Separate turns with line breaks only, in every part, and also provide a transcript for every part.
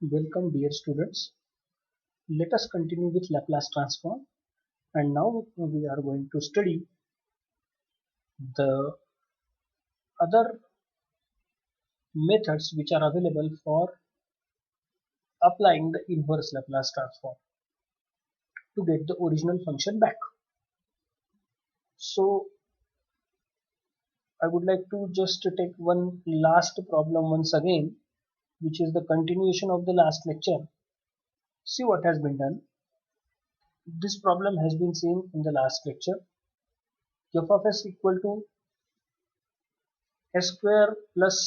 Welcome dear students. Let us continue with Laplace transform, and now we are going to study the other methods which are available for applying the inverse Laplace transform to get the original function back. So I would like to just take one last problem once again, which is the continuation of the last lecture. See what has been done. This problem has been seen in the last lecture. F of s equal to s square plus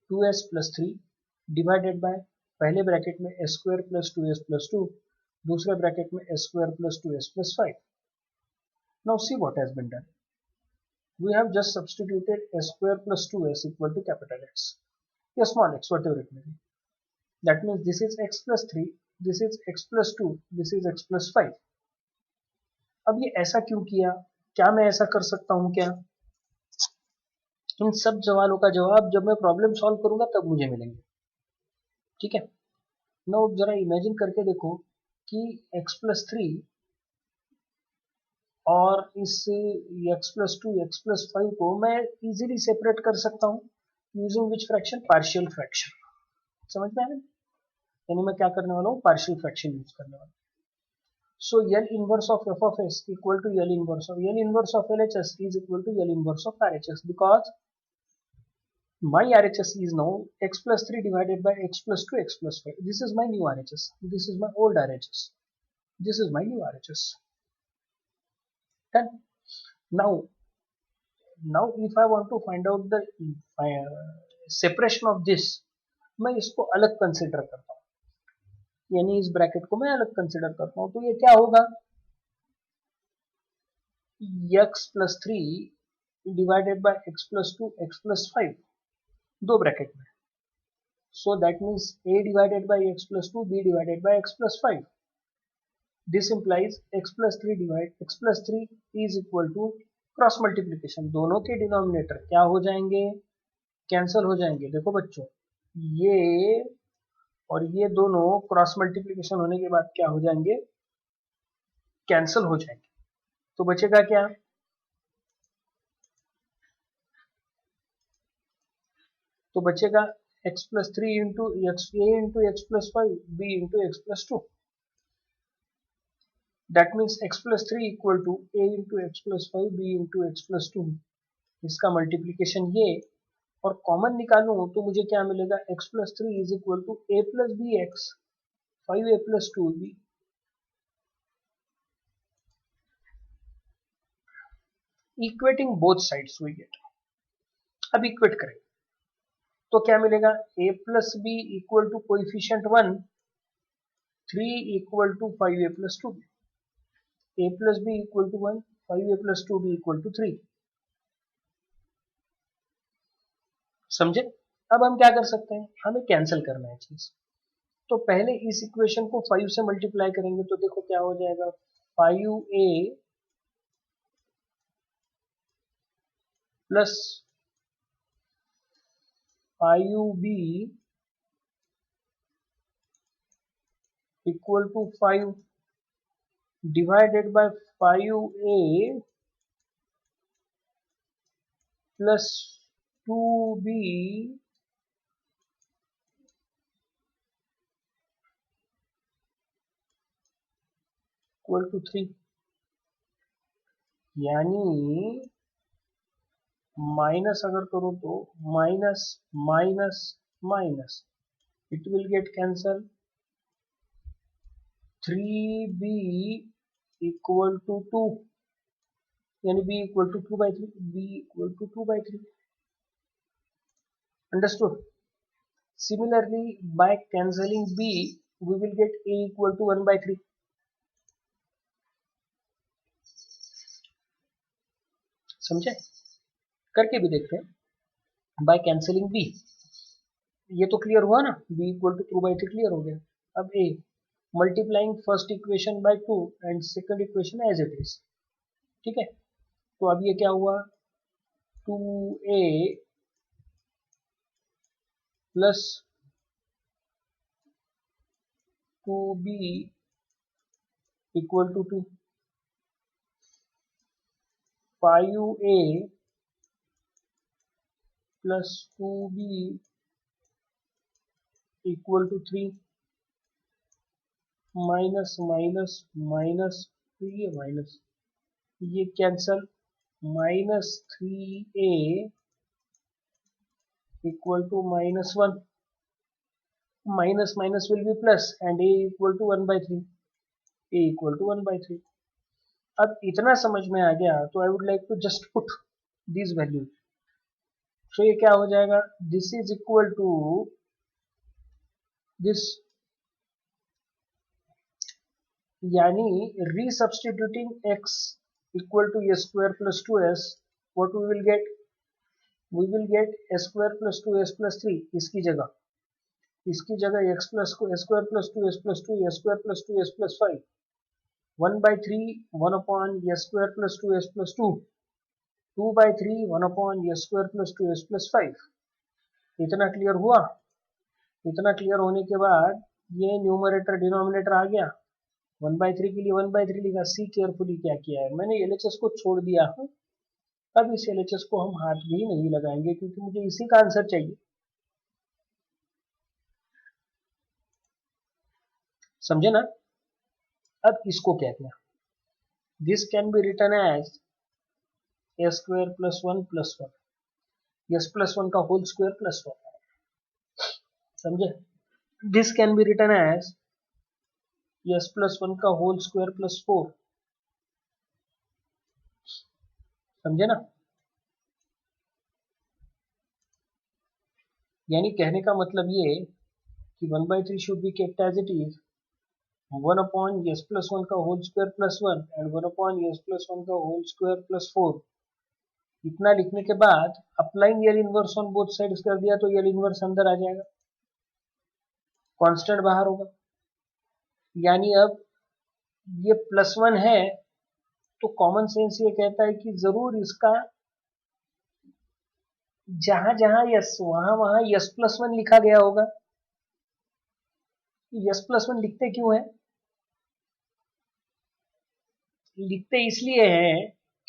2s plus 3 divided by पहले bracket में s square plus 2s plus 2, दूसरे bracket में s square plus 2s plus 5. Now see what has been done. We have just substituted s square plus 2s equal to capital X, या small x, whatever it may be. That means this is x plus 3, this is x plus 2, this is x plus 5. अब ये ऐसा क्यों किया? क्या मैं ऐसा कर सकता हूँ क्या? इन सब सवालों का जवाब जब मैं प्रॉब्लम सॉल्व करूंगा तब मुझे मिलेंगे. ठीक है. नो जरा इमेजिन करके देखो कि x प्लस 3 और इस x प्लस 2 x प्लस 5 को मैं इजीली सेपरेट कर सकता हूँ using which fraction? Partial fraction. समझ में आया? यानी मैं क्या करने वाला हूँ? पार्शियल फ्रैक्शन यूज करने वाला हूँ. So L inverse of f of s equal to L inverse of LHS is equal to L inverse of RHS, because my RHS is now x plus 3 divided by x plus 2 x plus 5. This is my new RHS. This is my old RHS. This is my new RHS. Done. Now if I want to find out the separation of this, मैं इसको अलग consider करता हूँ, यानी इस bracket को मैं अलग कंसिडर करता हूँ. तो ये क्या होगा? x plus 3 divided by x plus 2 x plus 5, दो ब्रैकेट में. So that means a divided by x plus 2, b divided by x plus 5. This implies x plus 3 is equal to cross multiplication. दोनों के denominator क्या हो जाएंगे? Cancel हो जाएंगे. देखो बच्चों, ये और ये दोनों क्रॉस मल्टीप्लीकेशन होने के बाद क्या हो जाएंगे? कैंसिल हो जाएंगे. तो बचेगा क्या? तो बचेगा x plus 3 into x, a into x plus 5, b into x plus 2. That means x plus 3 equal to a into x plus 5 b into x plus 2. इसका मल्टीप्लीकेशन ये, और कॉमन निकालूं तो मुझे क्या मिलेगा? x plus 3 is equal to a plus bx 5a plus 2b. Equating both sides we get. अब equate करें तो क्या मिलेगा? a plus b equal to coefficient 1 3 equal to 5a plus 2b. a plus b equal to 1, 5a plus 2b equal to 3. समझे? अब हम क्या कर सकते हैं? हमें कैंसिल करना है चीज. तो पहले इस इक्वेशन को 5 से मल्टीप्लाई करेंगे तो देखो क्या हो जाएगा? 5a plus 5b equal to 5 divided by 5a plus 2b equal to 3. यानी माइनस अगर करो तो minus minus minus, it will get cancel. 3b equal to 2, यानी b equal to 2 by 3, b equal to 2 by 3. Understood? Similarly, by cancelling b, we will get a equal to 1 by 3. समझे? करके भी देखते हैं. Bye cancelling b, ये तो clear हुआ ना? b equal to 2 by 3 clear हो गया. अब a multiplying first equation by 2 and second equation as it is. ठीक है. तो अब ये क्या हुआ? 2a plus 2b equal to 2, 5a plus 2b equal to 3, minus minus minus, ये माइनस, ये cancel, minus 3a equal to -1, minus minus will be plus and a equal to 1 by 3, a equal to 1 by 3. अब इतना समझ में आ गया तो I would like to just put this value. तो ये क्या हो जाएगा, this is equal to this, यानी resubstituting x equal to a square plus 2s, what we will get, we will get a square plus 2s plus 3, इसकी जगह x plus को square plus 2s plus 2 square plus 2s plus 5, 1 by 3 1 upon s square plus 2s plus 2, 2 by 3 1 upon s square plus 2s plus 5। इतना clear हुआ। इतना clear होने के बाद ये न्यूमरेटर डिनोमिनेटर आ गया, 1 by 3 के लिए 1 by 3 लिखा। सी केयरफुली क्या किया है मैंने, एलएचएस को छोड़ दिया। अब इस एलएचएस को हम हाथ भी नहीं लगाएंगे क्योंकि मुझे इसी का आंसर चाहिए। समझे ना। अब इसको कहते हैं, this can be written as a square plus 1 plus 1, s plus 1 का होल स्क्वायर प्लस 1। समझे। This can be written as s plus 1 का होल स्क्वायर प्लस 4। समझे ना। यानी कहने का मतलब ये कि 1 by 3 should be kept as it is, 1 upon s plus 1 का whole square plus 1 and 1 upon s plus 1 का होल स्क्वायर प्लस 4। इतना लिखने के बाद applying L inverse on both sides कर दिया तो एल इनवर्स अंदर आ जाएगा, कांस्टेंट बाहर होगा। यानी अब ये +1 है तो कॉमन सेंस ये कहता है कि जरूर इसका जहां जहां यस वहां वहां यस प्लस 1 लिखा गया होगा। यस प्लस 1 लिखते क्यों है, लिखते इसलिए है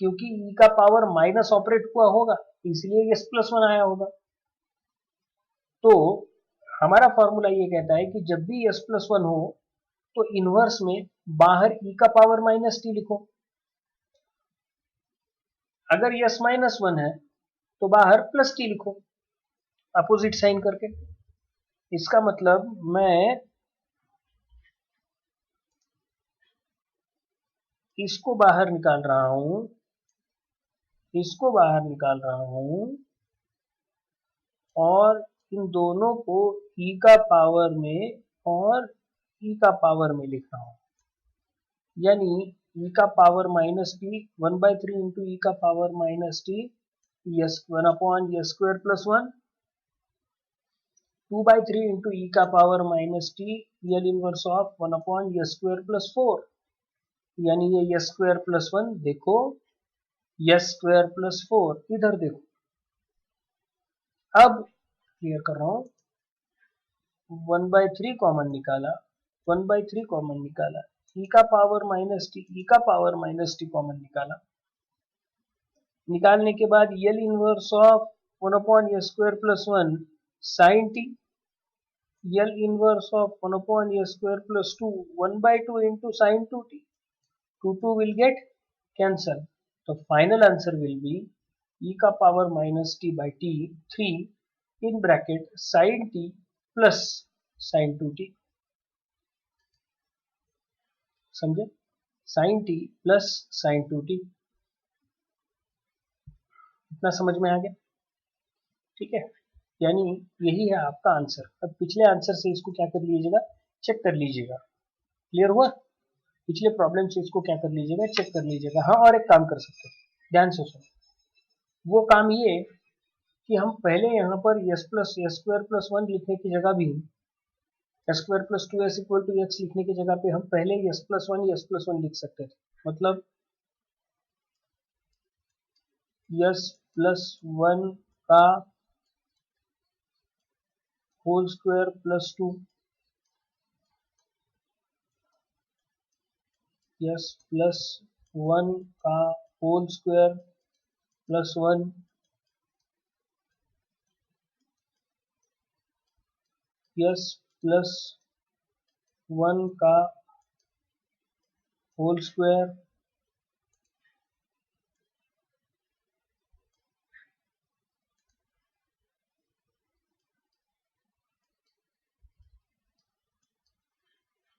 क्योंकि ई का पावर माइनस ऑपरेट हुआ होगा, इसलिए यस प्लस 1 आया होगा। तो हमारा फॉर्मूला ये कहता है कि जब भी यस प्लस 1 हो तो इनवर्स में बाहर ई का पावर -t लिखो। अगर यस -1 है तो बाहर +t लिखो अपोजिट साइन करके। इसका मतलब मैं इसको बाहर निकाल रहा हूं, इसको बाहर निकाल रहा हूं और इन दोनों को ई का पावर में और ई का पावर में लिख रहा हूं। यानी ई का power -t 1 by 3 into e का power -t, s 1 upon s square plus 1, 2 by 3 into e का power -t L inverse of 1 upon s square plus 4। यानी ये यस स्क्वायर प्लस 1 देखो, यस स्क्वायर प्लस 4 इधर देखो। अब clear कर रहा हूं, 1 by 3 कॉमन निकाला, 1 by 3 कॉमन निकाला, ई का पावर -t, ई का पावर -t कॉमन निकाला। निकालने के बाद L inverse of 1 upon s square plus 1 sine t, L inverse of 1 upon a square plus 2 1 by 2 into sin 2t, 2 will get cancel, so final answer will be e का power minus t by t 3 in bracket sin t plus sin 2t। समझे, sin t plus sin 2t। इतना समझ में आ गया, ठीक है। यानी यही है आपका आंसर। अब पिछले आंसर से इसको क्या कर लीजिएगा, चेक कर लीजिएगा। क्लियर हुआ। पिछले प्रॉब्लम से इसको क्या कर लीजिएगा, चेक कर लीजिएगा। हाँ, और एक काम कर सकते हैं, ध्यान से सुनो। वो काम ये कि हम पहले यहाँ पर s plus s square plus 1 लिखने की जगह भी s square plus 2s equal to x लिखने की जगह पे हम पहले s प्लस 1 लिख सकते थे। मतलब s प्लस 1 का whole square plus 2 s plus 1 का whole square plus 1 s plus 1 का होल स्क्वायर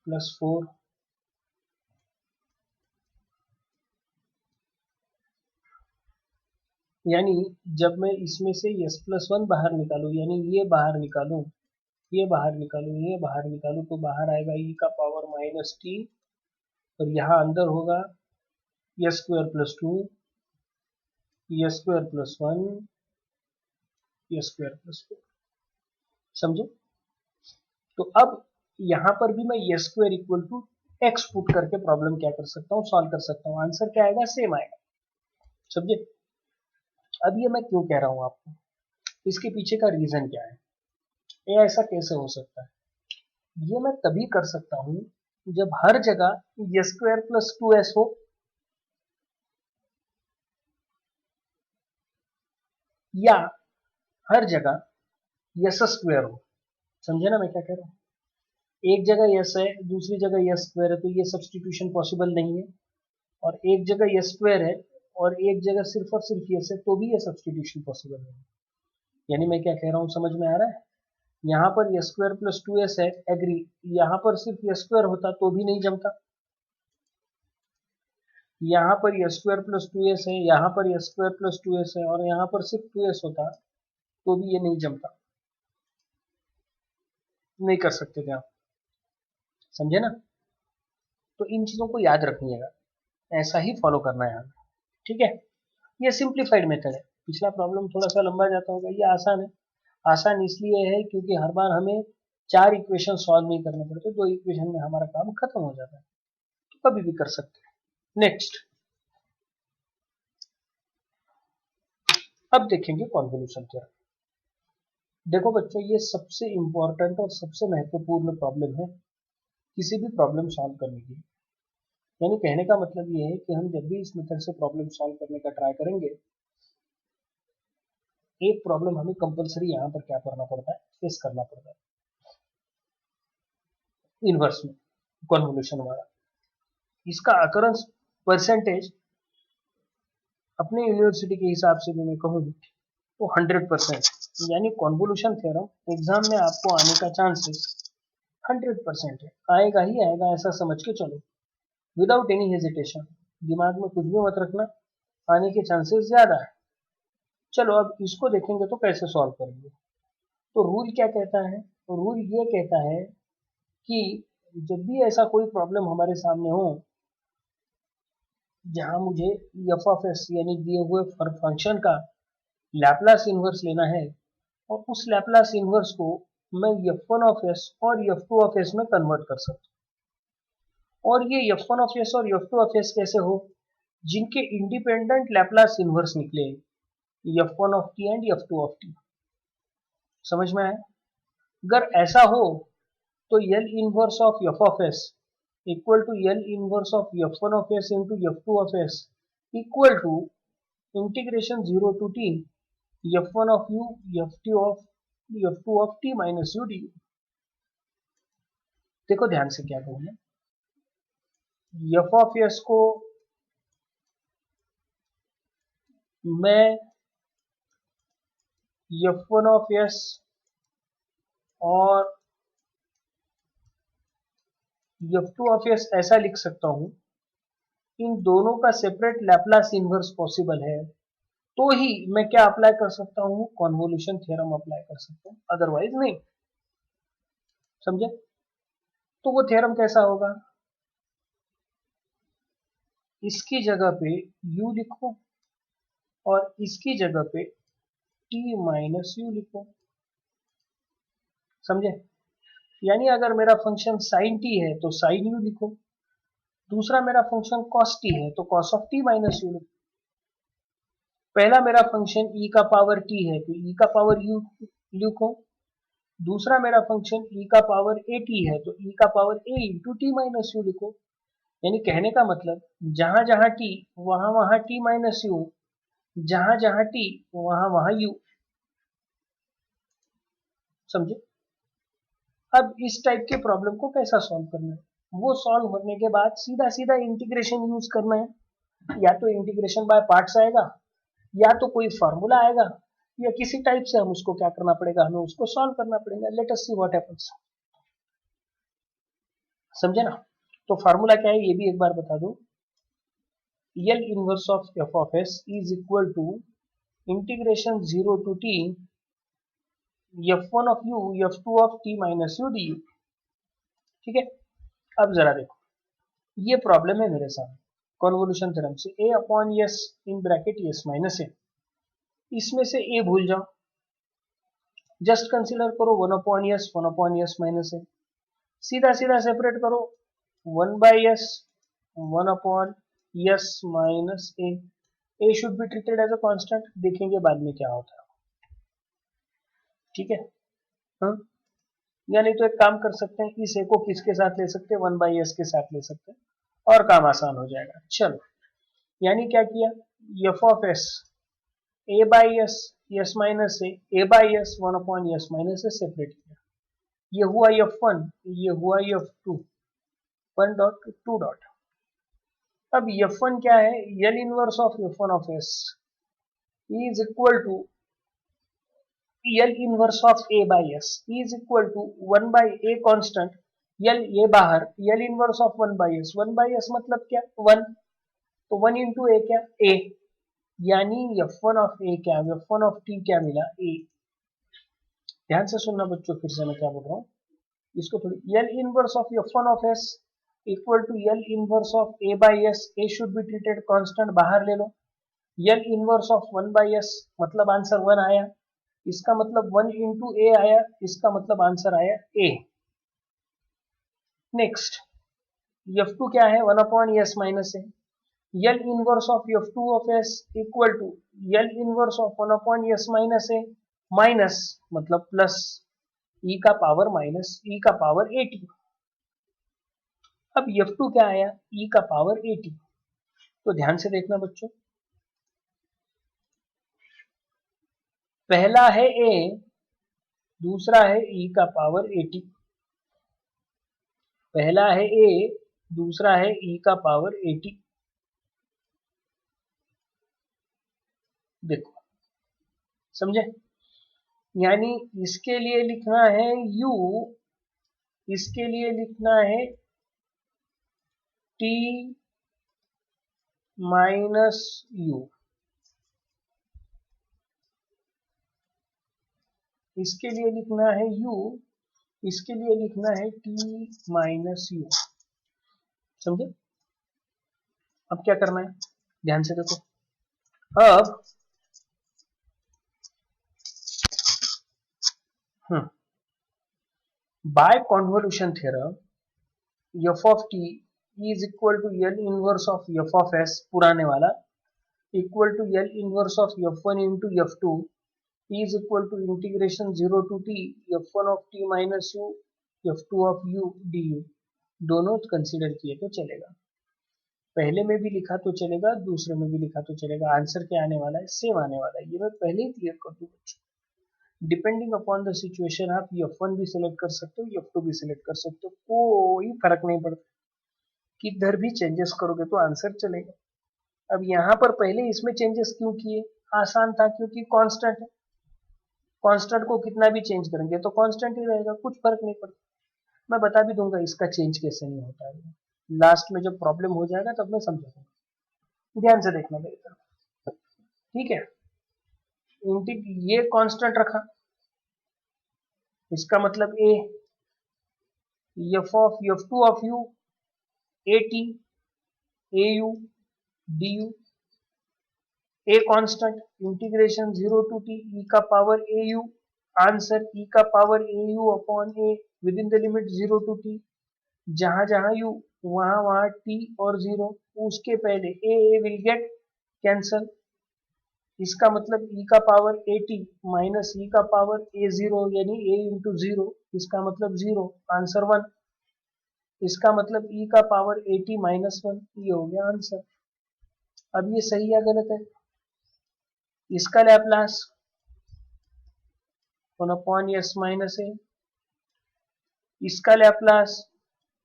प्लस 4 यानी जब मैं इसमें से यस प्लस 1 बाहर निकालूं, यानी ये बाहर निकालूं, ये बाहर निकालूं, ये बाहर निकालूं, तो बाहर आएगा ई का पावर माइनस टी, और यहाँ अंदर होगा s square plus 2 s square plus 1 s square plus 4। समझे? तो अब यहाँ पर भी मैं s square equal to x put करके प्रॉब्लम क्या कर सकता हूँ, सॉल्व कर सकता हूँ। आंसर क्या आएगा? सेम आएगा। समझे? अब ये मैं क्यों कह रहा हूँ आपको, इसके पीछे का रीजन क्या है, ये ऐसा कैसे हो सकता है? ये मैं तभी कर सकता हूँ जब हर जगह यस स्क्वायर प्लस 2s हो, या हर जगह यस स्क्वायर हो। समझे ना मैं क्या कह रहा हूँ? एक जगह यस है, दूसरी जगह यस स्क्वायर है, तो ये सब्सटीट्यूशन पॉसिबल नहीं है। और एक जगह यस स्क्वायर है और एक जगह सिर्फ और सिर्फ यस है, तो भी ये सब्सटीट्यूशन पॉसिबल नहीं है। यानी मैं क्या कह रहा हूँ, समझ में आ रहा है? यहाँ पर यस स्क्वायर प्लस 2s है, एग्री। यहाँ पर सिर्फ यस स्क्वायर होता तो भी नहीं जमता। यहाँ पर यस स्क्वायर प्लस 2s है, यहाँ पर यस स्क्वायर प्लस 2s है, और यहाँ पर सिर्फ 2s होता तो भी ये नहीं जमता। नहीं कर सकते थे आप। समझे ना? तो इन चीजों को याद रखिएगा, ऐसा ही फॉलो करना है हमें। ठीक है? ये सिंप्लीफाइड मेथड है। पिछला प्रॉब्लम थोड़ा सा लंबा जाता होगा, ये आसान है। आसान इसलिए है क्योंकि हर बार हमें 4 इक्वेशन सॉल्व नहीं करने पड़ते, 2 इक्वेशन में हमारा काम खत्म हो जाता है। तो कभी भी कर सकते हैं। नेक्स्ट, अब देखेंगे कॉन्वोल्यूशन थ्योरम। देखो बच्चों, ये सबसे इंपॉर्टेंट और सबसे महत्वपूर्ण प्रॉब्लम है किसी भी प्रॉब्लम सॉल्व करने की। यानी कहने का मतलब ये है कि हम जब भी इस मेथड से प्रॉब्लम सॉल्व करने का ट्राई करेंगे, एक प्रॉब्लम हमें कंपलसरी यहाँ पर क्या करना पड़ता है, फेस करना पड़ता है, इनवर्स में कॉन्वोल्यूशन वाला। इसका अकरेंस परसेंटेज अपने यूनिवर्सिटी के हिसाब से भी मैं कहूँ तो 100%। यानी कॉन्वोल्यूशन थ्योरम एग्जाम में आपको आने का चांसेस 100% है, आएगा ही आएगा, ऐसा समझ के चलो, विदाउट एनी हेजिटेशन। दिमाग में कुछ भी मत रखना, आने के चांसेस ज्यादा है। चलो अब इसको देखेंगे तो कैसे सॉल्व करेंगे। तो रूल क्या कहता है? रूल ये कहता है कि जब भी ऐसा कोई प्रॉब्लम हमारे सामने हो जहां मुझे एफ ऑफ एस यानी दिए हुए फंक्शन का लैपलास इनवर्स लेना है, और उस लैपलास इनवर्स को मैं f1 ऑफ एस और f2 ऑफ एस में कन्वर्ट कर सकता हूँ। और ये f1 ऑफ एस और f2 ऑफ एस कैसे हो? जिनके इंडिपेंडेंट लैपलास इनवर्स निकले, f1 of t and f2 of t. समझ में आया? अगर ऐसा हो तो L inverse of f of s equal to L inverse of f1 of s into f2 of s equal to integration 0 to t f1 of u f2 of t minus u d. देखो ध्यान से क्या कहूँ मैं, f of s को मैं f1 of s और f2 of s ऐसा लिख सकता हूँ, इन दोनों का सेपरेट लैपलास इनवर्स पॉसिबल है तो ही मैं क्या अप्लाई कर सकता हूँ, कॉन्वोल्यूशन थ्योरम अप्लाई कर सकता हूँ, अदरवाइज नहीं। समझे? तो वो थ्योरम कैसा होगा? इसकी जगह पे u लिखो और इसकी जगह पे t माइनस u लिखो। समझे? यानी अगर मेरा फंक्शन sin t है तो sin u लिखो, दूसरा मेरा फंक्शन cos t है तो cos of t minus u लिखो। पहला मेरा फंक्शन e का पावर t है तो e का पावर u लिखो, दूसरा मेरा फंक्शन e का पावर at है, तो e का power a into T minus you लिखो। यानी कहने का मतलब जहां जहां t वहां वहां t माइनस यू, जहां जहां t वहां वहां u। समझे? अब इस टाइप के प्रॉब्लम को कैसा सॉल्व करना है, वो सॉल्व करने के बाद सीधा सीधा इंटीग्रेशन यूज करना है। या तो इंटीग्रेशन बाय पार्ट्स आएगा, या तो कोई फॉर्मूला आएगा, या किसी टाइप से हम उसको क्या करना पड़ेगा, हमें उसको सॉल्व करना पड़ेगा। Let us see what happens. समझे ना? तो फॉर्मूला क्या है ये भी एक बार बता दो। L inverse of f of s is equal to integration 0 to t f1 of u f2 of t minus u du। ठीक है, अब जरा देखो, ये प्रॉब्लम है मेरे सामने कॉन्वोल्यूशन थ्योरम से। a upon s in bracket s minus a, इसमें से a भूल जाओ, जस्ट कंसीडर करो 1 अपॉन s माइनस a। सीधा सीधा सेपरेट करो 1 by s 1 upon s minus a should be treated as a constant, देखेंगे बाद में क्या होता है। ठीक है, हाँ, यानी तो एक काम कर सकते हैं, इस a को किसके साथ ले सकते हैं, 1 बाई s के साथ ले सकते हैं और काम आसान हो जाएगा। चलो, यानी क्या किया, f of s a by s s minus a by s 1 upon s minus a separate किया, ये हुआ f1, ये हुआ f2, 1 डॉट 2 डॉट। अब f1 क्या है, L inverse of f1 of s is equal to L inverse of a by s is equal to 1 by a constant, L ये बाहर, L inverse of 1 by s, 1 by s मतलब क्या 1, तो 1 into a क्या a, यानी f1 of a क्या, f1 of t क्या मिला a। ध्यान से सुनना बच्चों, फिर से मैं क्या बोल रहा हूँ इसको थोड़ी। L inverse of f1 of s equal to L inverse of a by s, a should be treated constant, बाहर ले लो। L inverse of 1 by s मतलब आंसर 1 आया, इसका मतलब 1 इंटू a आया, इसका मतलब आंसर आया a। नेक्स्ट f2 क्या है, 1 upon s minus a। L inverse of f2 of s equal to L inverse of 1 upon s minus a, minus मतलब प्लस e का पावर माइनस e का power 80। अब f2 क्या आया, e का power 80। तो ध्यान से देखना बच्चों, पहला है a, दूसरा है e का पावर 80। पहला है a, दूसरा है e का पावर 80। देखो, समझे? यानी इसके लिए लिखना है u, इसके लिए लिखना है t माइनस u, इसके लिए लिखना है u, इसके लिए लिखना है t माइनस u। समझे? अब क्या करना है, ध्यान से देखो। अब by convolution theorem f of t is equal to L inverse of f of s, पुराने वाला, equal to L inverse of f1 into f2 is equal to integration 0 to t f1 of t minus u f2 of u du। दोनों consider किए तो चलेगा, पहले में भी लिखा तो चलेगा, दूसरे में भी लिखा तो चलेगा, आंसर क्या आने वाला है, सेम आने वाला है। ये मैं पहले ही क्लियर कर दूं बच्चों। डिपेंडिंग अपॉन द सिचुएशन आप f1 भी सिलेक्ट कर सकते हो, f2 भी सिलेक्ट कर सकते हो, कोई फर्क नहीं पड़ता, किधर भी चेंजेस करोगे तो आंसर चलेगा। अब यहाँ पर पहले इसमें चेंजेस क्यों किए, आसान था, क्योंकि कांस्टेंट है, कांस्टेंट को कितना भी चेंज करेंगे तो कांस्टेंट ही रहेगा, कुछ फर्क नहीं पड़ता। मैं बता भी दूंगा इसका चेंज कैसे नहीं होता है, लास्ट में जब प्रॉब्लम हो जाएगा तब मैं समझाऊंगा। ध्यान से देखना मेरी तरफ, ठीक है। ये कांस्टेंट रखा, इसका मतलब a, f2 of u at au du, a constant, integration 0 to t e का पावर au, आंसर e का power au upon a within the limit 0 to t, जहां जहां u वहां वहां t और 0, उसके पहले a विल गेट कैंसल, इसका मतलब e का पावर at माइनस e का पावर a0 यानी a इंटू 0, इसका मतलब 0, आंसर 1। इसका मतलब e का पावर at माइनस 1, ये हो गया आंसर। अब ये सही या गलत है? इसका Laplace 1 upon s minus a, इसका Laplace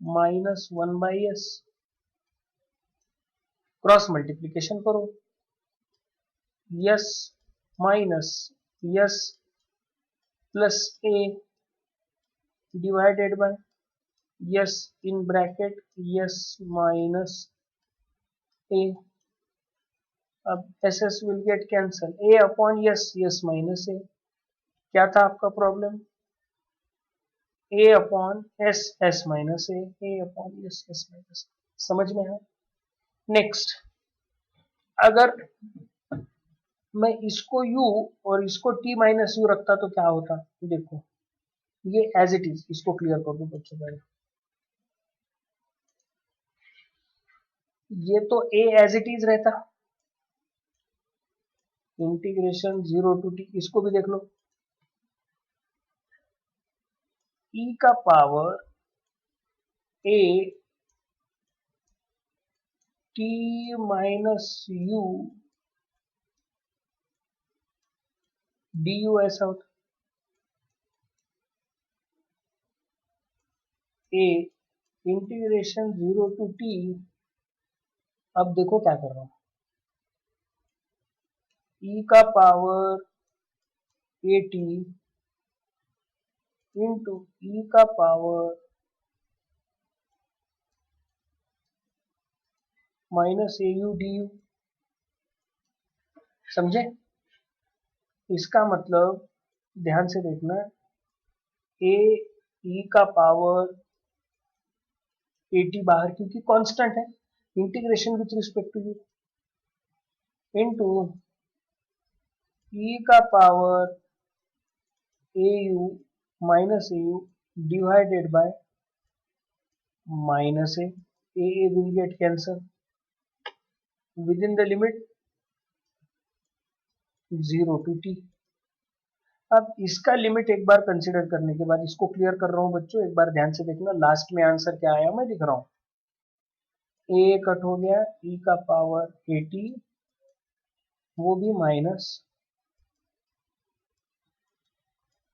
minus 1 by s। Cross multiplication करो, s minus s plus a divided by s in bracket s minus a। अब s will get cancel, a upon s minus a। क्या था आपका problem? a upon s minus a upon s minus. समझ में है? Next, अगर मैं इसको u और इसको t माइनस u रखता तो क्या होता? देखो, ये एज इट इज, इसको क्लियर कर दो बच्चों पहले। ये तो a एज इट इज रहता, इंटीग्रेशन 0 टू t। इसको भी देख लो, e का power a t minus u du ऐसा होता, a इंटीग्रेशन 0 टू t। अब देखो क्या कर रहा हूं, e का पावर at इंटू e का पावर माइनस au du। समझे? इसका मतलब ध्यान से देखना, a e का पावर at बाहर क्योंकि कांस्टेंट है, integration with respect to u, into e का power au minus au divided by minus a will get cancel within the limit 0 to t। अब इसका लिमिट एक बार कंसीडर करने के बाद इसको क्लियर कर रहा हूं बच्चों, एक बार ध्यान से देखना, लास्ट में आंसर क्या आया मैं लिख रहा हूं। a कट हो गया, e का पावर at, वो भी माइनस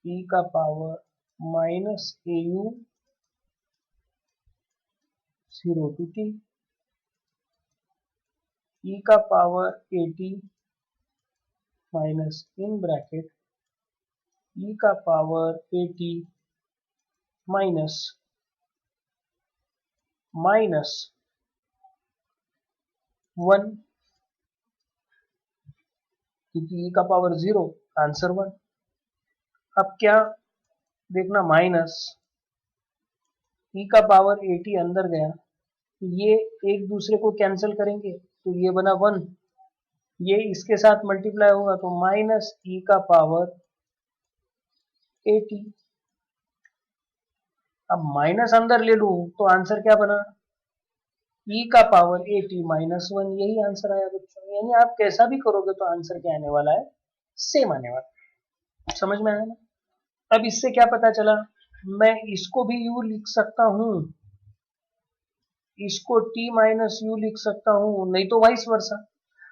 e का power minus au 0 to t, e का power at minus in bracket e का पावर at माइनस माइनस 1, क्योंकि e का पावर 0, आंसर 1। अब क्या देखना, माइनस e का पावर at अंदर गया, ये एक दूसरे को कैंसिल करेंगे तो ये बना 1, ये इसके साथ मल्टीप्लाई होगा तो माइनस e का पावर at। अब माइनस अंदर ले लूं तो आंसर क्या बना, e का पावर at माइनस 1, यही आंसर आया बच्चों। यानी आप कैसा भी करोगे तो आंसर क्या आने वाला है, सेम आने वाला है। समझ में आया ना? अब इससे क्या पता चला, मैं इसको भी u लिख सकता हूं, इसको t माइनस u लिख सकता हूं, नहीं तो वाइस वर्सा,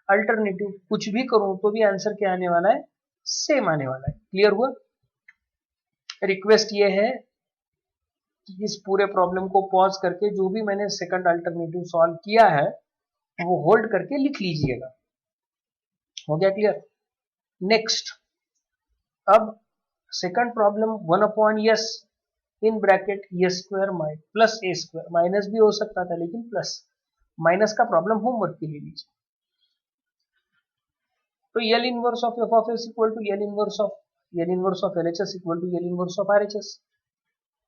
अल्टरनेटिव कुछ भी करूं तो भी आंसर क्या आने वाला है, सेम आने वाला है। क्लियर हुआ? रिक्वेस्ट ये है कि इस पूरे प्रॉब्लम को पॉज करके जो भी मैंने सेकंड अल्टरनेटिव सॉल्व किया है वो होल्ड करके लिख लीजिएगा। हो गया क्लियर? नेक्स्ट, अब second problem 1 upon s in bracket s square plus a square, minus भी हो सकता था लेकिन प्लस, माइनस का प्रॉब्लम होमवर्क के लिए लीजिए। तो L inverse of f of s equal to L inverse of LHS equal to L inverse of RHS।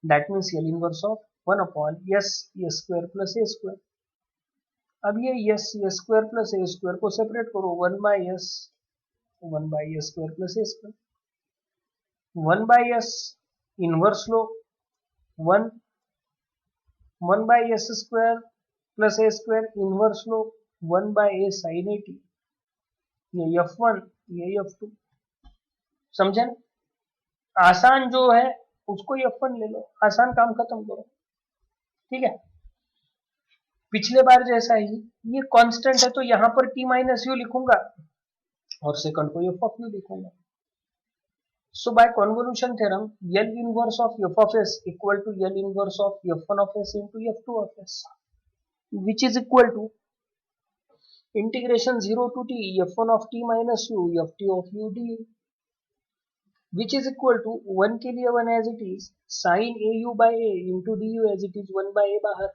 That means L inverse of 1 upon s square plus a square. अब ये s square plus a square को separate करो, 1 by s square plus a square, 1 by s inverse लो, 1 by s square plus a square inverse लो, 1 by a sine 80, ये f1 ये F2, समझे ना? आसान जो है उसको F1 ले लो, आसान काम खत्म करो, ठीक है। पिछले बार जैसा ही ये कांस्टेंट है तो यहाँ पर t माइनस यू लिखूंगा और सेकंड को f ऑफ यू लिखूंगा। So by convolution theorem, L inverse of f of s equal to L inverse of f1 of s into f2 of s, which is equal to integration 0 to t f1 of t minus u ft of u du, which is equal to 1 के लिए 1 as it is sin au by a into du as it is 1 by a बाहर।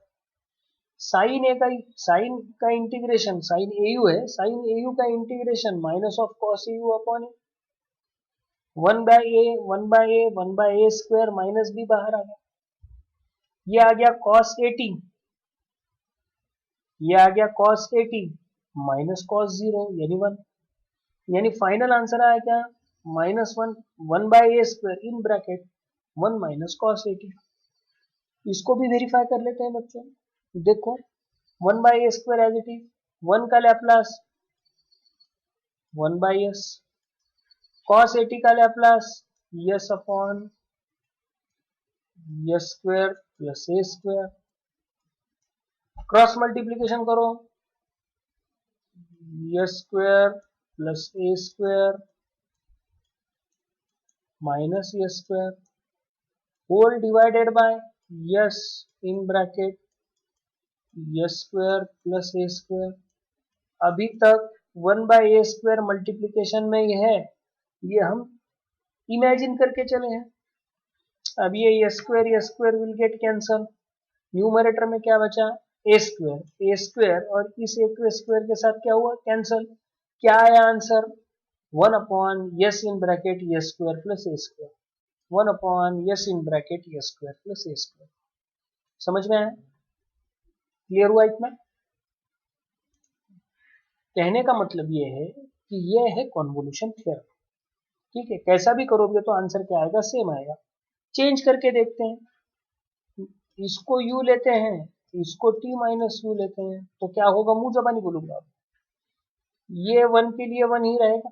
Sine का integration sine au है, sine au का integration minus of cos au upon a, 1 by a 1 by a 1 by a square minus b बाहर आ गया। ये आ गया cos 80, ये आ गया cos 80 माइनस cos 0 यानी 1, यानी फाइनल आंसर आया क्या, -1 1 by a square in bracket 1 minus cos 80। इसको भी वेरीफाई कर लेते हैं बच्चों। देखो 1 by a square as it is, 1 का लैप्लास 1 बाय एस, cos 80 का Laplace s upon s square plus a square, cross multiplication करो s square plus a square minus s square whole divided by s in bracket s square plus a square. अभी तक 1 by a square multiplication में ही है, ये हम imagine करके चले हैं। अब ये yes square will get cancel, numerator में क्या बचा ए स्क्वायर और इस एक स्क्वायर के साथ क्या हुआ कैंसल, क्या आया answer 1 upon yes in bracket s square plus a square, 1 upon yes in bracket s square plus a square. समझ में आया, क्लियर हुआ इतना? कहने का मतलब ये है कि ये है कॉन्वोल्यूशन थ्योरम, ठीक है। कैसा भी करोगे तो आंसर क्या आएगा, सेम आएगा। चेंज करके देखते हैं, इसको u लेते हैं, इसको t माइनस यू लेते हैं, तो क्या होगा, मुंह जबानी बोलूंगा। ये 1 के लिए 1 ही रहेगा,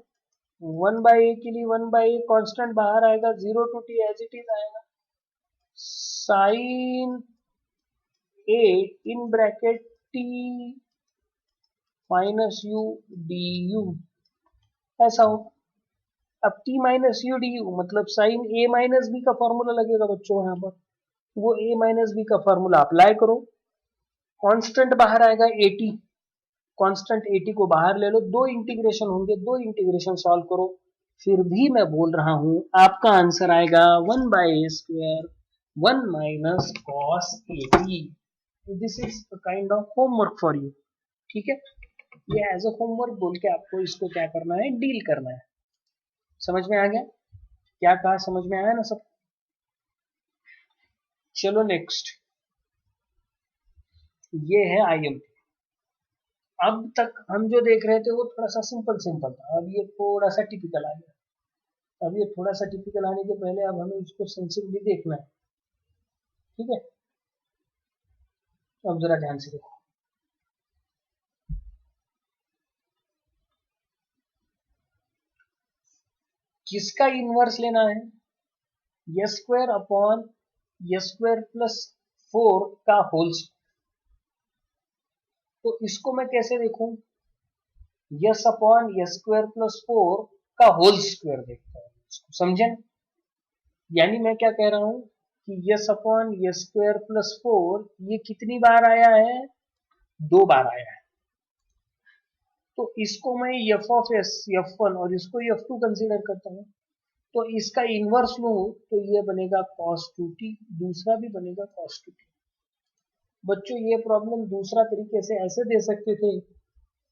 1 बाय ए के लिए 1 बाय ए कॉन्स्टेंट बाहर आएगा, 0 to t as it is आएगा, sine a in bracket t minus u d u, ऐसा होगा। अब t minus u d u मतलब साइन ए माइनस बी का फॉर्मूला लगेगा बच्चों, यहाँ पर वो a माइनस बी का फॉर्मूला अप्लाई करो, कांस्टेंट बाहर आएगा 80, कांस्टेंट 80 को बाहर ले लो, दो इंटीग्रेशन होंगे, दो इंटीग्रेशन सॉल्व करो, फिर भी मैं बोल रहा हूं आपका आंसर आएगा 1 by a square 1 minus cos 80। This is kind of homework for you, ठीक है। ये एज अ होमवर्क बोल के आपको इसको क्या करना है, डील करना है। समझ में आ गया क्या कहा, समझ में आया ना सब? चलो नेक्स्ट, ये है आईएमपी। अब तक हम जो देख रहे थे वो थोड़ा सा सिंपल था, अब ये थोड़ा सा टिपिकल आ गया। अब ये थोड़ा सा टिपिकल आने के पहले अब हमें इसको सेंसिबली देखना है, ठीक है। अब जरा ध्यान से देखो, किसका इनवर्स लेना है, yes square upon s square plus 4 का होल स्क्वायर। तो इसको मैं कैसे देखूं, yes upon s square plus 4 का होल स्क्वायर देखता हूं, समझे? यानी मैं क्या कह रहा हूं कि yes upon s square plus 4 ये कितनी बार आया है, 2 बार आया है। तो इसको मैं एफ ऑफ एस f1 और इसको f2 कंसीडर करता हूं, तो इसका इनवर्स लूं तो ये बनेगा cos 2t, दूसरा भी बनेगा cos 2t। बच्चों ये प्रॉब्लम दूसरा तरीके से ऐसे दे सकते थे,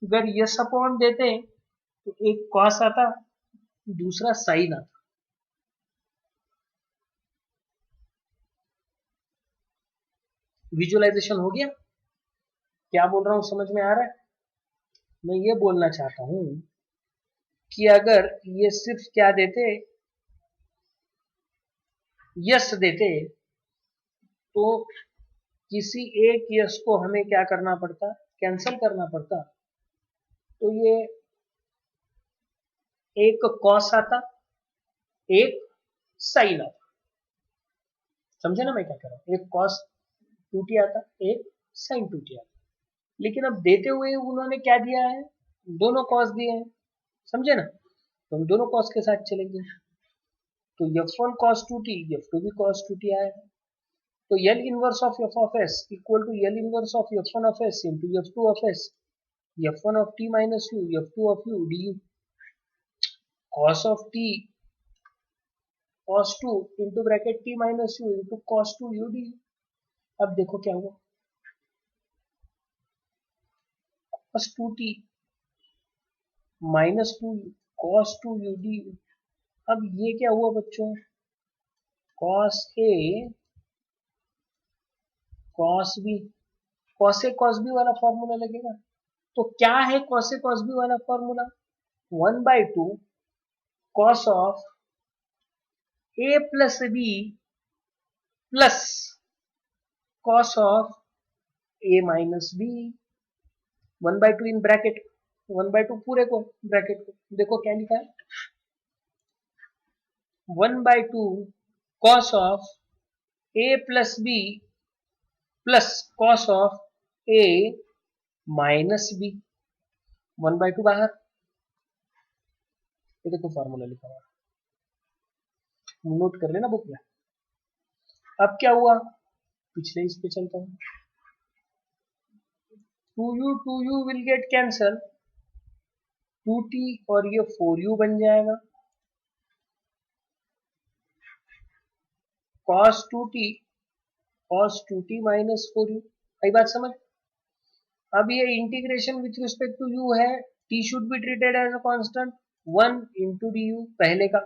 अगर यस अपॉन देते तो एक cos आता, दूसरा साइन आता। विजुअलाइजेशन हो गया, क्या बोल रहा हूं समझ में आ रहा है? मैं ये बोलना चाहता हूं कि अगर ये सिर्फ क्या देते, यस देते, तो किसी एक यस को हमें क्या करना पड़ता, कैंसिल करना पड़ता। तो ये एक कॉस आता, एक साइन आता। समझे ना मैं क्या कह रहा हूं? एक कॉस 2t आता, एक साइन 2t आता। लेकिन अब देते हुए उन्होंने क्या दिया है? दोनों कॉस दिए हैं। समझे ना? तो हम दोनों कॉस के साथ चलेंगे। तो f1 cos 2t, f2 भी cos 2t आया। तो L inverse of f of s equal to L inverse of f1 of s into f2 of s, f1 of t minus u, f2 of u du। cos of t cos 2 into bracket t minus u into cos 2 u du। अब देखो क्या हुआ, cos 2t minus 2 cos 2 u du। अब ये क्या हुआ बच्चों? cos a cos b, cos a cos b वाला फॉर्मूला लगेगा। तो क्या है cos a cos b वाला formula? 1/2 cos of a plus b plus cos of a minus b। 1/2 in bracket, 1/2 पूरे को ब्रैकेट को देखो क्या लिखा है, 1/2 cos of a plus b plus cos of a minus b। 1/2 बाहर, ये देखो फॉर्मूला लिखा हुआ, नोट कर लेना बुक में। अब क्या हुआ, पिछले इस पे चलता हूं। 2u will get cancel, 2t और ये 4u बन जाएगा। cos 2t minus 4u। आई बात समझ? अब ये integration with respect to u है, t should be treated as a constant, 1 into d u पहले का।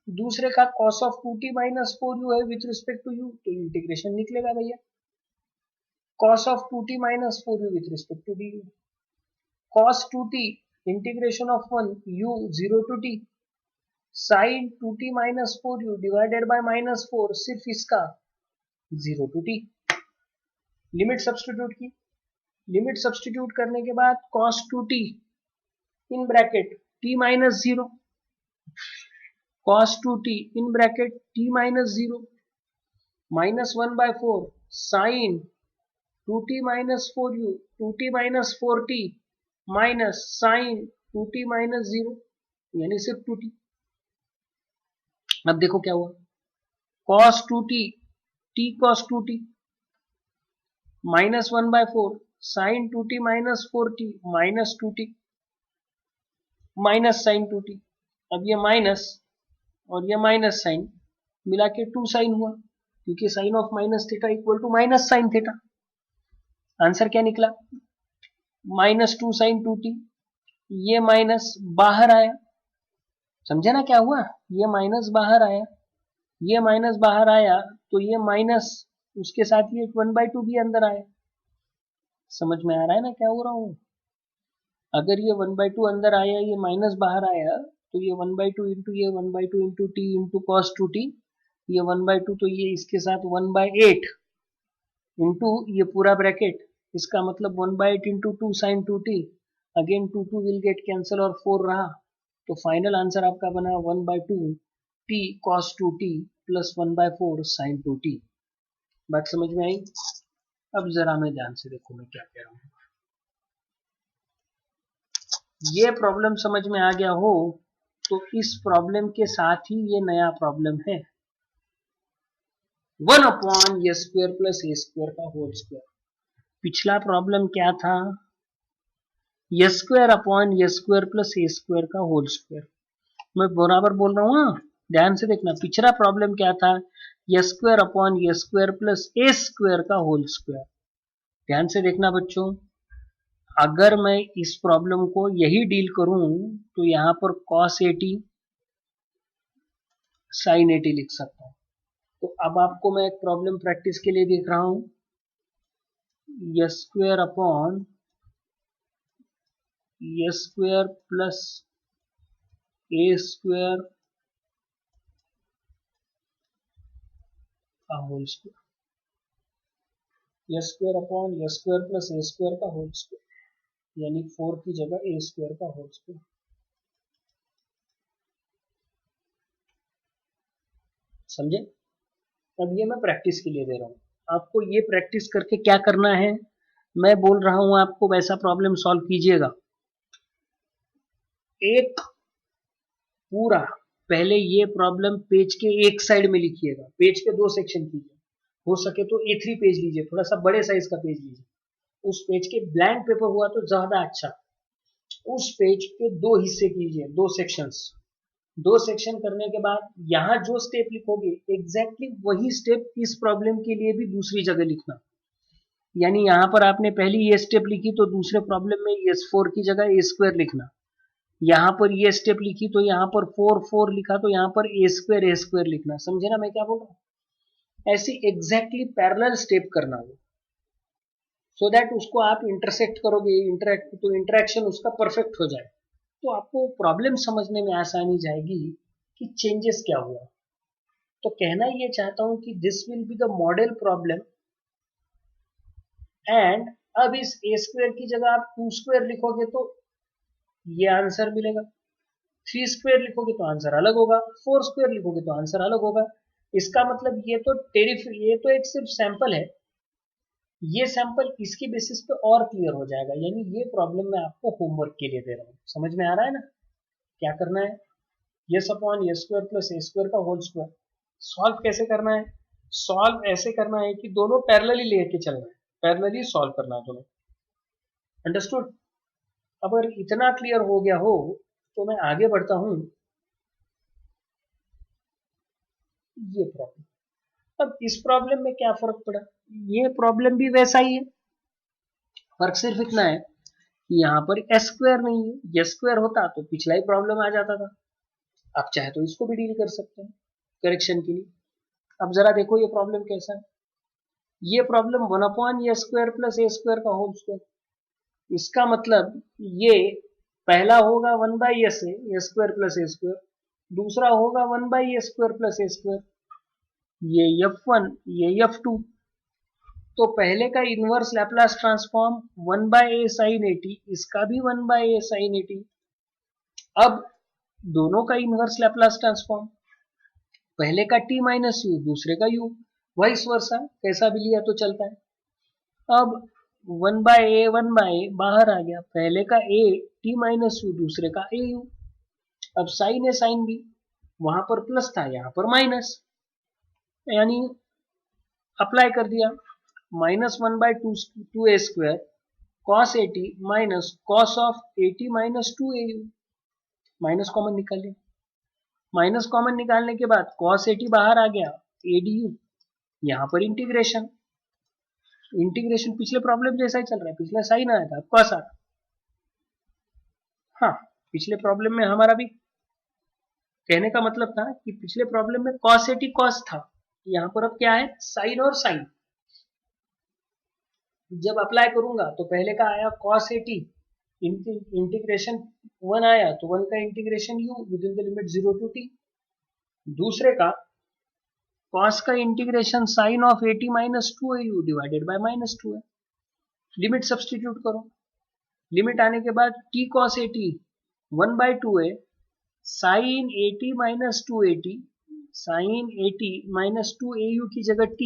दूसरे का cos of 2t minus 4u है विथ रिस्पेक्ट टू u, तो इंटीग्रेशन निकलेगा भैया, cos of 2t minus 4u with respect to du। cos 2t integration of 1 u 0 to t, sin 2t minus 4u divided by minus 4, सिर्फ इसका 0 to t। Limit substitute की, limit substitute करने के बाद cos 2t in bracket t minus 0, cos 2t in bracket t minus 0 minus 1/4 sin 2t minus 4u 2t minus 4t minus sin 2t minus 0 यानी सिर्फ 2t। अब देखो क्या हुआ, cos 2t t cos 2t minus 1/4 sin 2t minus 4t minus 2t minus sin 2t। अब ये minus और ये माइनस साइन मिला के 2 साइन हुआ, क्योंकि sine of minus theta equal to minus sine theta. Answer क्या निकला, माइनस 2 साइन 2t। ये माइनस बाहर आया, समझे ना क्या हुआ, ये माइनस बाहर आया, ये माइनस बाहर आया तो ये माइनस उसके साथ ये 1/2 भी अंदर आया। समझ में आ रहा है ना क्या हो रहा हूं? अगर ये 1/2 अंदर आया, ये माइनस बाहर आया, तो ये 1/2 इंटू ये 1/2 into T into cos 2t, ये 1/2 तो ये इसके साथ 1/8 इंटू ये पूरा ब्रैकेट, इसका मतलब 1/8 into 2 sine 2t, again 2 will get cancel और 4 रहा, तो फाइनल आंसर आपका बना 1/2 t cos 2t plus 1/4 sign 2t। बात समझ में आई? अब जरा मैं ध्यान से देखो मैं क्या कह रहा हूं। ये प्रॉब्लम समझ में आ गया हो तो इस प्रॉब्लम के साथ ही ये नया प्रॉब्लम है, 1/s² प्लस a² का होल स्क्वायर। पिछला प्रॉब्लम क्या था, s² प्लस a² का होल स्क्वायर। मैं बराबर बोल रहा हूँ, ध्यान से देखना। पिछला प्रॉब्लम क्या था, s² प्लस a² का होल स्क्वायर। ध्यान से देखना बच्चों, अगर मैं इस प्रॉब्लम को यही डील करूं तो यहां पर cos 80 sin 80 लिख सकता हूं। तो अब आपको मैं एक प्रॉब्लम प्रैक्टिस के लिए देख रहा हूं, s² प्लस a² का whole square, s² plus a² का होल स्क्वायर, यानी 4 की जगह a² का होल स्क्वायर। समझे? अब ये मैं प्रैक्टिस के लिए दे रहा हूँ, आपको ये प्रैक्टिस करके क्या करना है, मैं बोल रहा हूँ आपको वैसा प्रॉब्लम सॉल्व कीजिएगा। एक पूरा पहले ये प्रॉब्लम पेज के एक साइड में लिखिएगा, पेज के 2 सेक्शन कीजिए, हो सके तो A3 पेज लीजिए, थोड़ा सा बड़े साइज का पेज लीजिए, उस पेज के ब्लैंक पेपर हुआ तो ज्यादा अच्छा। उस पेज के 2 हिस्से कीजिए, 2 सेक्शंस। 2 सेक्शन करने के बाद यहाँ जो स्टेप लिखोगे एग्जैक्टली वही स्टेप इस प्रॉब्लम के लिए भी दूसरी जगह लिखना। यानी यहाँ पर आपने पहली ये स्टेप लिखी तो दूसरे प्रॉब्लम में S4 की जगह A² लिखना, यहाँ पर ये स्टेप लिखी तो यहाँ पर 4 लिखा तो यहाँ पर A² लिखना। समझे ना मैं क्या बोल रहा हूँ? ऐसी एग्जैक्टली पैरेलल स्टेप करना हो, सो दैट उसको आप इंटरसेक्ट करोगे, तो इंटरेक्शन उसका परफेक्ट हो जाए, तो आपको प्रॉब्लम समझने में आसानी जाएगी कि चेंजेस क्या हुआ। तो कहना ये चाहता हूं कि this will be the model problem, and अब इस A² की जगह आप 2² लिखोगे तो ये आंसर मिलेगा, 3² लिखोगे तो आंसर अलग होगा, 4² लिखोगे तो आंसर अलग होगा। इसका मतलब ये तो एक सिर्फ सैंपल है, ये सैंपल इसकी बेसिस पे और क्लियर हो जाएगा। यानी ये प्रॉब्लम मैं आपको होमवर्क के लिए दे रहा हूँ, समझ में आ रहा है ना? क्या करना है, S/A² प्लस A² का होल स्क्वायर। सॉल्व कैसे करना है? सॉल्व ऐसे करना है कि दोनों पैरेलली लेके चलना है, पैरेलली सॉल्व करना है दोनों। अंडरस्टूड? अगर इतना क्लियर हो गया हो तो मैं आगे बढ़ता हूं। ये प्रॉब्लम, अब इस प्रॉब्लम में क्या फर्क पड़ा, ये प्रॉब्लम भी वैसा ही है, फर्क सिर्फ इतना है कि यहाँ पर S² नहीं है, S² होता तो पिछला ही प्रॉब्लम आ जाता था। आप चाहे तो इसको भी डील कर सकते हैं करेक्शन के लिए। अब जरा देखो ये प्रॉब्लम कैसा है। ये प्रॉब्लम 1/A² प्लस A² का होल स्क्वायर, इसका मतलब ये पहला होगा 1/A² प्लस A², दूसरा होगा 1/A² प्लस A², ये F1 ये F2। तो पहले का inverse Laplace transform 1/A sin AT, इसका भी 1/A sin AT। अब दोनों का इनवर्स लैप्लास ट्रांसफॉर्म, पहले का t माइनस यू दूसरे का u, वाइस वर्सा, कैसा भी लिया तो चलता है। अब 1/A बाहर आ गया, पहले का a t माइनस यू दूसरे का au। अब साइन ए साइन बी, वहां पर प्लस था यहाँ पर माइनस, यानी अप्लाई कर दिया, -1/2A² cos AT minus cos of AT minus 2AU, minus common निकाल लिया। माइनस कॉमन निकालने के बाद cos AT बाहर आ गया, ADU, यहां पर इंटीग्रेशन, इंटीग्रेशन पिछले प्रॉब्लम जैसा ही चल रहा है, पिछला साइन आया था cos आ। हाँ, पिछले प्रॉब्लम में हमारा भी कहने का मतलब था कि पिछले प्रॉब्लम में cos AT cos था, यहां पर अब क्या है, साइन और साइन। जब अप्लाई करूंगा तो पहले का आया cos AT, इंटीग्रेशन 1 आया तो 1 का integration u with in the limit 0 to t, दूसरे का cos का integration sin of AT minus 2AU divided by minus 2 है। लिमिट सब्सटीट्यूट करो, लिमिट आने के बाद t cos AT 1/2 है, sin AT minus 2AT, sin AT minus 2AU की जगह t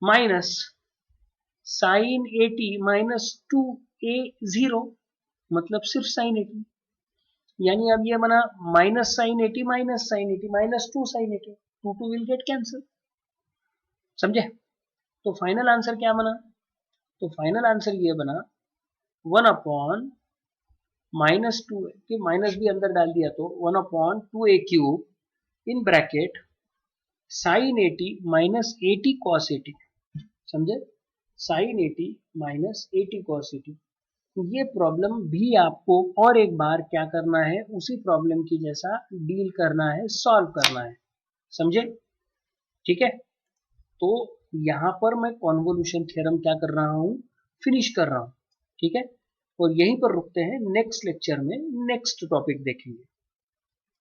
minus sin AT minus 2A0, मतलब सिर्फ sin AT। यानी अब ये बना minus sin AT minus sin AT minus 2 sin AT, 2 will get cancel. समझे? तो फाइनल आंसर क्या बना, तो फाइनल आंसर ये बना 1/, माइनस 2 के माइनस भी अंदर डाल दिया तो 1/2A³ in bracket sin AT minus AT cos AT। समझे? sin AT minus AT cos AT। ये प्रॉब्लम भी आपको और एक बार क्या करना है, उसी प्रॉब्लम की जैसा डील करना है, सॉल्व करना है। समझे? ठीक है, तो यहां पर मैं कॉन्वोल्यूशन थ्योरम क्या कर रहा हूं, फिनिश कर रहा हूं। ठीक है, और यहीं पर रुकते हैं, नेक्स्ट लेक्चर में नेक्स्ट टॉपिक देखेंगे।